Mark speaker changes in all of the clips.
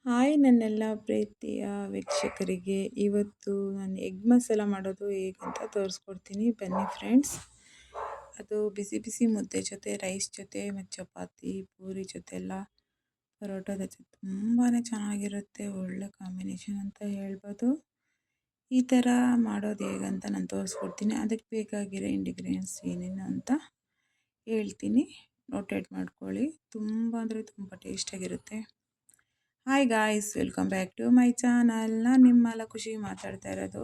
Speaker 1: Hi ನನ್ನೆಲ್ಲ ಪ್ರೀತಿಯ ವೀಕ್ಷಕರಿಗೆ ಇವತ್ತು ನಾನು ಎಗ್ ಮಸಾಲ ಮಾಡೋದು ಹೇಗಂತ ತೋರಿಸ್ಕೊಡ್ತೀನಿ ಬನ್ನಿ ಫ್ರೆಂಡ್ಸ್. ಅದು ಬಿಸಿ ಬಿಸಿ ಮುದ್ದೆ ಜೊತೆ ರೈಸ್ ಜೊತೆ ಮತ್ತು ಚಪಾತಿ ಪೂರಿ ಜೊತೆ ಎಲ್ಲ ಪರೋಟದ ಜೊತೆ ತುಂಬಾ ಚೆನ್ನಾಗಿರುತ್ತೆ. ಒಳ್ಳೆ ಕಾಂಬಿನೇಷನ್ ಅಂತ ಹೇಳ್ಬೋದು. ಈ ಥರ ಮಾಡೋದು ಹೇಗಂತ ನಾನು ತೋರಿಸ್ಕೊಡ್ತೀನಿ. ಅದಕ್ಕೆ ಬೇಕಾಗಿರೋ ಇಂಗ್ರೀಡಿಯೆಂಟ್ಸ್ ಏನೇನು ಅಂತ ಹೇಳ್ತೀನಿ, ನೋಟೆಡ್ ಮಾಡ್ಕೊಳ್ಳಿ. ತುಂಬ ಅಂದರೆ ತುಂಬ ಟೇಸ್ಟಾಗಿರುತ್ತೆ. Hi guys, welcome back to my channel. ನಾನು ನಿಮ್ಮ ಖುಷಿ ಮಾತಾಡ್ತಾ ಇರೋದು.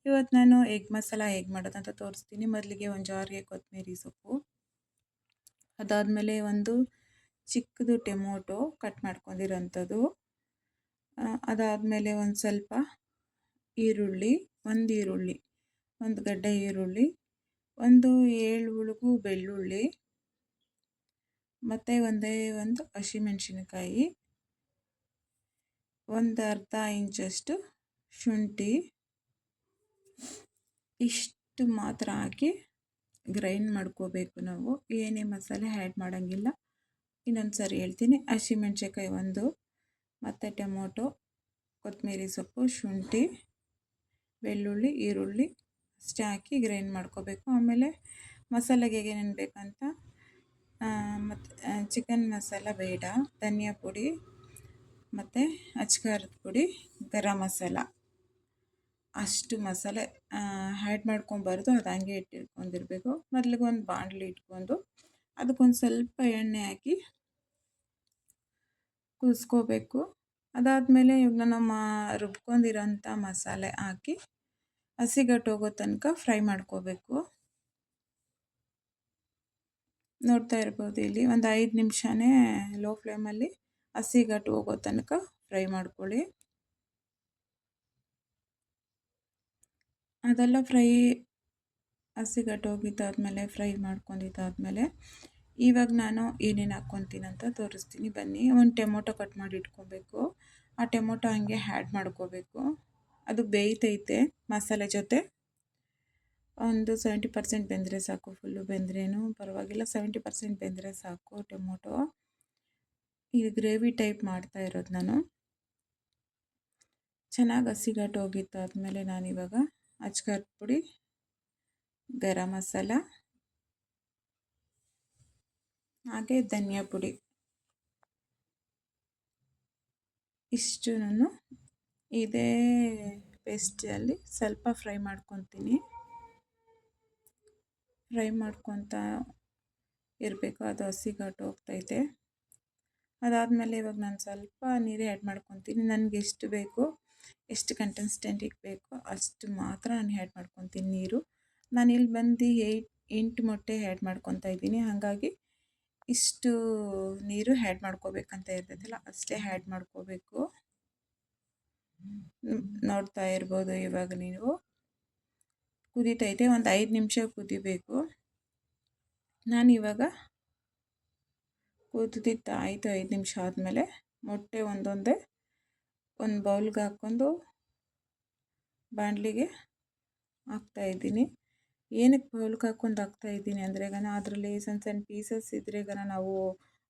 Speaker 1: ಇವತ್ತು ನಾನು ಎಗ್ ಮಸಾಲ ಹೇಗೆ ಮಾಡೋದಂತ ತೋರಿಸ್ತೀನಿ. ಮೊದಲಿಗೆ ಒಂದು ಜಾರ್ಗೆ ಕೊತ್ತಂಬರಿ ಸೊಪ್ಪು, ಅದಾದಮೇಲೆ ಒಂದು ಚಿಕ್ಕದು ಟೊಮೊಟೊ ಕಟ್ ಮಾಡ್ಕೊಂಡಿರೋಂಥದ್ದು, ಅದಾದಮೇಲೆ ಒಂದು ಸ್ವಲ್ಪ ಈರುಳ್ಳಿ, ಒಂದು ಗಡ್ಡೆ ಈರುಳ್ಳಿ, ಒಂದು 7 ಉಳುಗು ಬೆಳ್ಳುಳ್ಳಿ, ಮತ್ತು ಒಂದು ಹಸಿಮೆಣಸಿನಕಾಯಿ, ಒಂದು ಅರ್ಧ ಇಂಚಷ್ಟು ಶುಂಠಿ, ಇಷ್ಟು ಮಾತ್ರ ಹಾಕಿ ಗ್ರೈಂಡ್ ಮಾಡ್ಕೋಬೇಕು. ನಾವು ಏನೇ ಮಸಾಲೆ ಆ್ಯಡ್ ಮಾಡೋಂಗಿಲ್ಲ. ಇನ್ನೊಂದು ಸರಿ ಹೇಳ್ತೀನಿ. ಹಸಿಮೆಣಸಿನಕಾಯಿ ಒಂದು, ಮತ್ತು ಟೊಮೊಟೊ, ಕೊತ್ತಂಬರಿ ಸೊಪ್ಪು, ಶುಂಠಿ, ಬೆಳ್ಳುಳ್ಳಿ, ಈರುಳ್ಳಿ ಅಷ್ಟೇ ಹಾಕಿ ಗ್ರೈಂಡ್ ಮಾಡ್ಕೋಬೇಕು. ಆಮೇಲೆ ಮಸಾಲೆಗೆ ಏನೇನು ಬೇಕಂತ, ಮತ್ತು ಚಿಕನ್ ಮಸಾಲ ಬೇಡ, ಧನಿಯಾ ಪುಡಿ ಮತ್ತು ಅಚ್ಕಾರದ ಪುಡಿ, ಗರಂ ಮಸಾಲ, ಅಷ್ಟು ಮಸಾಲೆ ಆ್ಯಡ್ ಮಾಡ್ಕೊಬಾರ್ದು. ಅದು ಹಂಗೆ ಇಟ್ಟಿಟ್ಕೊಂಡಿರಬೇಕು. ಮೊದಲಿಗೆ ಒಂದು ಬಾಣಲಿ ಇಟ್ಕೊಂಡು ಅದಕ್ಕೊಂದು ಸ್ವಲ್ಪ ಎಣ್ಣೆ ಹಾಕಿ ಕುದಿಸ್ಕೋಬೇಕು. ಅದಾದಮೇಲೆ ಇವಾಗ ನಮ್ಮ ರುಬ್ಕೊಂಡಿರೋಂಥ ಮಸಾಲೆ ಹಾಕಿ ಹಸಿಗಟ್ಟು ಹೋಗೋ ತನಕ ಫ್ರೈ ಮಾಡ್ಕೋಬೇಕು. ನೋಡ್ತಾ ಇರ್ಬೋದು, ಇಲ್ಲಿ ಒಂದು 5 ನಿಮಿಷನೇ ಲೋ ಫ್ಲೇಮಲ್ಲಿ ಹಸಿಗಟ್ಟು ಹೋಗೋ ತನಕ ಫ್ರೈ ಮಾಡ್ಕೊಳ್ಳಿ. ಅದೆಲ್ಲ ಹಸಿಗಟ್ಟು ಹೋಗಿದ್ದಾದಮೇಲೆ ಫ್ರೈ ಮಾಡ್ಕೊಂಡಿದ್ದಾದಮೇಲೆ ಇವಾಗ ನಾನು ಏನೇನು ಹಾಕ್ಕೊತೀನಿ ಅಂತ ತೋರಿಸ್ತೀನಿ ಬನ್ನಿ. ಒಂದು ಟೊಮೊಟೊ ಕಟ್ ಮಾಡಿ ಇಟ್ಕೊಬೇಕು. ಆ ಟೊಮೊಟೊ ಹಂಗೆ ಆ್ಯಡ್ ಮಾಡ್ಕೋಬೇಕು. ಅದು ಬೇಯ್ತೈತೆ ಮಸಾಲೆ ಜೊತೆ. ಒಂದು 70% ಬೆಂದರೆ ಸಾಕು. ಫುಲ್ಲು ಬೆಂದ್ರೇನು ಪರವಾಗಿಲ್ಲ, 70% ಬೆಂದರೆ ಸಾಕು ಟೊಮೊಟೊ. ಇದು ಗ್ರೇವಿ ಟೈಪ್ ಮಾಡ್ತಾ ಇರೋದು ನಾನು. ಚೆನ್ನಾಗಿ ಹಸಿಗಟ್ಟು ಹೋಗಿದ್ದಾದಮೇಲೆ ನಾನಿವಾಗ ಅಚ್ಕಾರದ ಪುಡಿ, ಗರಂ ಮಸಾಲ, ಹಾಗೆ ಧನಿಯಾ ಪುಡಿ ಇಷ್ಟು ನಾನು ಇದೇ ಪೇಸ್ಟಲ್ಲಿ ಸ್ವಲ್ಪ ಫ್ರೈ ಮಾಡ್ಕೊತೀನಿ. ಫ್ರೈ ಮಾಡ್ಕೊತಾ ಇರಬೇಕು. ಅದು ಹಸಿಗಟ್ಟು ಹೋಗ್ತೈತೆ. ಅದಾದಮೇಲೆ ಇವಾಗ ನಾನು ಸ್ವಲ್ಪ ನೀರೇ ಆ್ಯಡ್ ಮಾಡ್ಕೊತೀನಿ. ನನಗೆ ಎಷ್ಟು ಬೇಕು, ಎಷ್ಟು ಕನ್ಸಿಸ್ಟೆಂಟಿಗೆ ಬೇಕೋ ಅಷ್ಟು ಮಾತ್ರ ನಾನು ಆ್ಯಡ್ ಮಾಡ್ಕೊತೀನಿ ನೀರು. ನಾನಿಲ್ಲಿ ಬಂದು 8 ಮೊಟ್ಟೆ ಆ್ಯಡ್ ಮಾಡ್ಕೊತಾ ಇದ್ದೀನಿ. ಹಾಗಾಗಿ ಇಷ್ಟು ನೀರು ಆ್ಯಡ್ ಮಾಡ್ಕೋಬೇಕಂತ ಇರ್ತೈತಲ್ಲ, ಅಷ್ಟೇ ಆ್ಯಡ್ ಮಾಡ್ಕೋಬೇಕು. ನೋಡ್ತಾ ಇರ್ಬೋದು ಇವಾಗ ನೀವು ಕುದೀತೈತೆ. ಒಂದು 5 ನಿಮಿಷ ಕುದಿಬೇಕು. ನಾನಿವಾಗ ಕುದಿತಾಯಿತು. 5 ನಿಮಿಷ ಆದಮೇಲೆ ಮೊಟ್ಟೆ ಒಂದೊಂದೇ ಒಂದು ಬೌಲ್ಗೆ ಹಾಕ್ಕೊಂಡು ಬಾಣಲಿಗೆ ಹಾಕ್ತಾಯಿದ್ದೀನಿ. ಏನಕ್ಕೆ ಬೌಲ್ಗೆ ಹಾಕ್ಕೊಂಡು ಹಾಕ್ತಾಯಿದ್ದೀನಿ ಅಂದರೆ ಅದರಲ್ಲಿ ಸಣ್ಣ ಸಣ್ಣ ಪೀಸಸ್ ಇದ್ದರೆ ನಾವು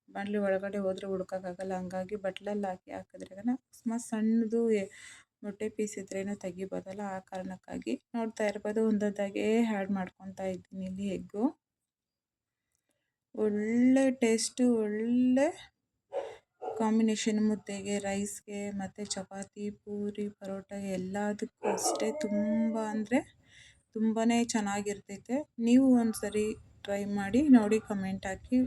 Speaker 1: ಬಾಣಲಿ ಒಳಗಡೆ ಹೋದರೆ ಹುಡ್ಕೋಕ್ಕಾಗಲ್ಲ. ಹಂಗಾಗಿ ಬಟ್ಲಲ್ಲಿ ಹಾಕಿದ್ರೆ ಅಕಸ್ಮಾತ್ ಸಣ್ಣದು ಮೊಟ್ಟೆ ಪೀಸ್ ಇದ್ರೇನೋ ತೆಗಿಬೋದಲ್ಲ, ಆ ಕಾರಣಕ್ಕಾಗಿ. ನೋಡ್ತಾ ಇರ್ಬೋದು, ಒಂದೊಂದಾಗೆ ಆ್ಯಡ್ ಮಾಡ್ಕೊತಾ ಇದ್ದೀನಿ ಇಲ್ಲಿ ಎಗ್ಗು. ಒಳ್ಳೆ ಟೇಸ್ಟು, ಒಳ್ಳೆ ಕಾಂಬಿನೇಷನ್ ಮುದ್ದೆಗೆ, ರೈಸ್ಗೆ ಮತ್ತು ಚಪಾತಿ ಪೂರಿ ಪರೋಟ ಎಲ್ಲದಕ್ಕೂ ಅಷ್ಟೇ. ತುಂಬ ಅಂದರೆ ತುಂಬಾ ಚೆನ್ನಾಗಿರ್ತೈತೆ. ನೀವು ಒಂದು ಸರಿ ಟ್ರೈ ಮಾಡಿ ನೋಡಿ, ಕಮೆಂಟ್ ಹಾಕಿ.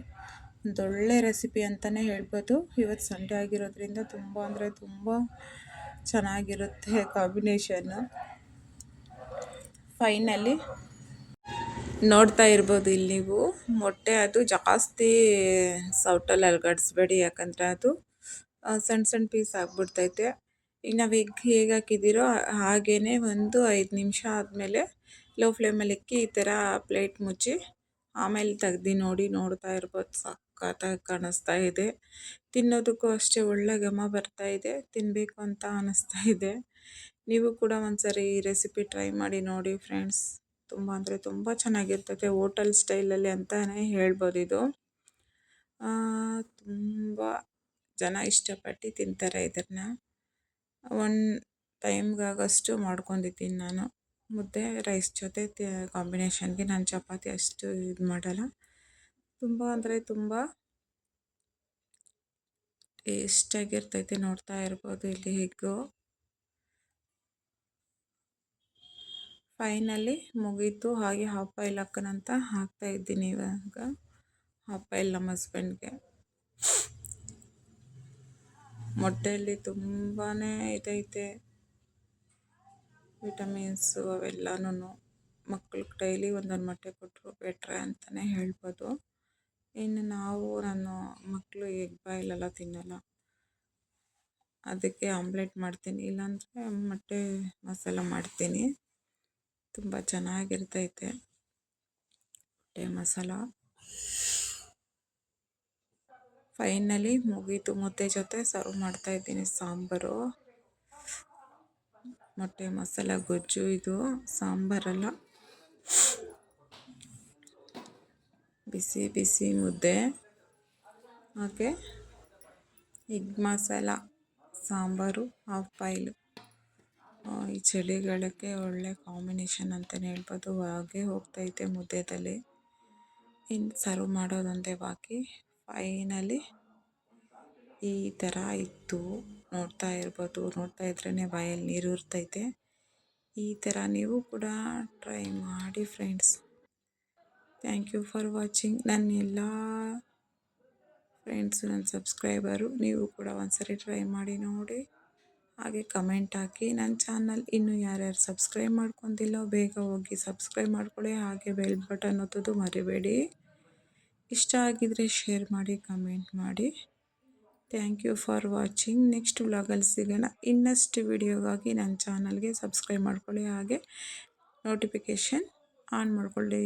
Speaker 1: ಒಂದೊಳ್ಳೆ ರೆಸಿಪಿ ಅಂತಲೇ ಹೇಳ್ಬೋದು. ಇವತ್ತು ಸಂಡೇ ಆಗಿರೋದ್ರಿಂದ ತುಂಬ ಅಂದರೆ ತುಂಬ ಚೆನ್ನಾಗಿರುತ್ತೆ ಕಾಂಬಿನೇಷನ್ನು. ಫೈನಲಿ ನೋಡ್ತಾ ಇರ್ಬೋದು ಇಲ್ಲಿ ನೀವು ಮೊಟ್ಟೆ. ಅದು ಜಾಸ್ತಿ ಸೌಟಲ್ಲಿ ಅಲ್ಗಾಡಿಸ್ಬೇಡಿ, ಯಾಕಂದರೆ ಅದು ಸಣ್ಣ ಸಣ್ಣ ಪೀಸ್ ಆಗಿಬಿಡ್ತೈತೆ. ಈಗ ನಾವು ಎಗ್ ಹೇಗೆ ಹಾಕಿದ್ದೀರೋ ಹಾಗೇ ಒಂದು 5 ನಿಮಿಷ ಆದಮೇಲೆ ಲೋ ಫ್ಲೇಮಲ್ಲಿ ಇಕ್ಕಿ ಈ ಥರ ಪ್ಲೇಟ್ ಮುಚ್ಚಿ ಆಮೇಲೆ ತೆಗ್ದು ನೋಡ್ತಾ ಇರ್ಬೋದು. ಸಖತ್ತಾಗಿ ಕಾಣಿಸ್ತಾ ಇದೆ. ತಿನ್ನೋದಕ್ಕೂ ಅಷ್ಟೇ ಒಳ್ಳೆ ಘಮ ಬರ್ತಾ ಇದೆ. ತಿನ್ನಬೇಕು ಅಂತ ಅನ್ನಿಸ್ತಾ ಇದೆ. ನೀವು ಕೂಡ ಒಂದ್ಸರಿ ಈ ರೆಸಿಪಿ ಟ್ರೈ ಮಾಡಿ ನೋಡಿ ಫ್ರೆಂಡ್ಸ್. ತುಂಬ ಅಂದರೆ ತುಂಬ ಚೆನ್ನಾಗಿರ್ತದೆ. ಹೋಟೆಲ್ ಸ್ಟೈಲಲ್ಲಿ ಅಂತಲೇ ಹೇಳ್ಬೋದು ಇದು. ತುಂಬ ಜನ ಇಷ್ಟಪಟ್ಟು ತಿಂತಾರೆ ಇದನ್ನು. ಒನ್ ಟೈಮ್ಗಾಗಷ್ಟು ಮಾಡ್ಕೊಂಡಿದ್ದೀನಿ ನಾನು. ಮುದ್ದೆ ರೈಸ್ ಜೊತೆ ಕಾಂಬಿನೇಷನ್ಗೆ. ನಾನು ಚಪಾತಿ ಅಷ್ಟು ಇದು ಮಾಡಲ್ಲ. ತುಂಬ ಅಂದರೆ ತುಂಬ ಟೇಸ್ಟಾಗಿರ್ತೈತೆ. ನೋಡ್ತಾ ಇರ್ಬೋದು ಇಲ್ಲಿ ಎಗ್ಗು ಫೈನಲಿ ಮುಗೀತು. ಹಾಗೆ ಹಾಫ್ ಬಾಯ್ಲ್ ಹಾಕೋಣಂತ ಹಾಕ್ತಾ ಇದ್ದೀನಿ ಇವಾಗ. ಹಾಫ್ ಬಾಯ್ಲ್ ನಮ್ಮ ಹಸ್ಬೆಂಡ್ಗೆ. ಮೊಟ್ಟೆಯಲ್ಲಿ ತುಂಬಾ ಇದೈತೆ ವಿಟಮಿನ್ಸು ಅವೆಲ್ಲನೂ. ಮಕ್ಳಿಗೆ ಡೈಲಿ ಒಂದೊಂದು ಮೊಟ್ಟೆ ಕೊಟ್ಟರು ಬೆಟ್ರೆ ಅಂತಲೇ ಹೇಳ್ಬೋದು. ಇನ್ನು ನನ್ನ ಮಕ್ಕಳು ಎಗ್ ಬಾಯ್ಲೆಲ್ಲ ತಿನ್ನಲ್ಲ, ಅದಕ್ಕೆ ಆಮ್ಲೆಟ್ ಮಾಡ್ತೀನಿ, ಇಲ್ಲಾಂದರೆ ಮೊಟ್ಟೆ ಮಸಾಲ ಮಾಡ್ತೀನಿ. ತುಂಬ ಚೆನ್ನಾಗಿರ್ತೈತೆ ಮೊಟ್ಟೆ ಮಸಾಲ. ಫೈನಲಿ ಮುಗೀತು. ಮುದ್ದೆ ಜೊತೆ ಸರ್ವ್ ಮಾಡ್ತಾಯಿದ್ದೀನಿ ಸಾಂಬಾರು. ಮೊಟ್ಟೆ ಮಸಾಲ ಗೊಜ್ಜು ಇದು, ಸಾಂಬಾರಲ್ಲ. ಬಿಸಿ ಬಿಸಿ ಮುದ್ದೆ ಹಾಗೆ ಎಗ್ ಮಸಾಲ ಸಾಂಬಾರು, ಹಾಫ್ ಬಾಯ್ಲು. ಈ ಚಳಿಗಾಲಕ್ಕೆ ಒಳ್ಳೆ ಕಾಂಬಿನೇಷನ್ ಅಂತಲೇ ಹೇಳ್ಬೋದು. ಹಾಗೆ ಹೋಗ್ತೈತೆ ಮುದ್ದೆದಲ್ಲಿ. ಇನ್ನು ಸರ್ವ್ ಮಾಡೋದೊಂದೇ ಬಾಕಿ. ಫೈನಲಿ ಈ ಥರ ಇತ್ತು. ನೋಡ್ತಾ ಇರ್ಬೋದು, ನೋಡ್ತಾ ಇದ್ರೇ ಬಾಯಲ್ಲಿ ನೀರು ಉರ್ತೈತೆ. ಈ ಥರ ನೀವು ಕೂಡ ಟ್ರೈ ಮಾಡಿ friends. Thank you for watching. ನನ್ನ ಎಲ್ಲ ಫ್ರೆಂಡ್ಸು, ನನ್ನ ಸಬ್ಸ್ಕ್ರೈಬರು, ನೀವು ಕೂಡ ಒಂದ್ಸರಿ ಟ್ರೈ ಮಾಡಿ ನೋಡಿ. ಹಾಗೆ ಕಮೆಂಟ್ ಹಾಕಿ. ನನ್ನ ಚಾನಲ್ ಇನ್ನೂ ಯಾರ್ಯಾರು ಸಬ್ಸ್ಕ್ರೈಬ್ ಮಾಡ್ಕೊತಿಲ್ಲೋ ಬೇಗ ಹೋಗಿ ಸಬ್ಸ್ಕ್ರೈಬ್ ಮಾಡ್ಕೊಳ್ಳಿ. ಹಾಗೆ ಬೆಲ್ ಬಟನ್ ಒತ್ತೋದು ಮರಿಬೇಡಿ. ಇಷ್ಟ ಆಗಿದರೆ ಶೇರ್ ಮಾಡಿ, ಕಮೆಂಟ್ ಮಾಡಿ. Thank you for watching. Next ವ್ಲಾಗಲ್ಲಿ ಸಿಗೋಣ. ಇನ್ನಷ್ಟು ವಿಡಿಯೋಗಾಗಿ ನನ್ನ ಚಾನಲ್ಗೆ ಸಬ್ಸ್ಕ್ರೈಬ್ ಮಾಡ್ಕೊಳ್ಳಿ. ಹಾಗೆ ನೋಟಿಫಿಕೇಷನ್ ಆನ್ ಮಾಡ್ಕೊಳ್ಳಿ.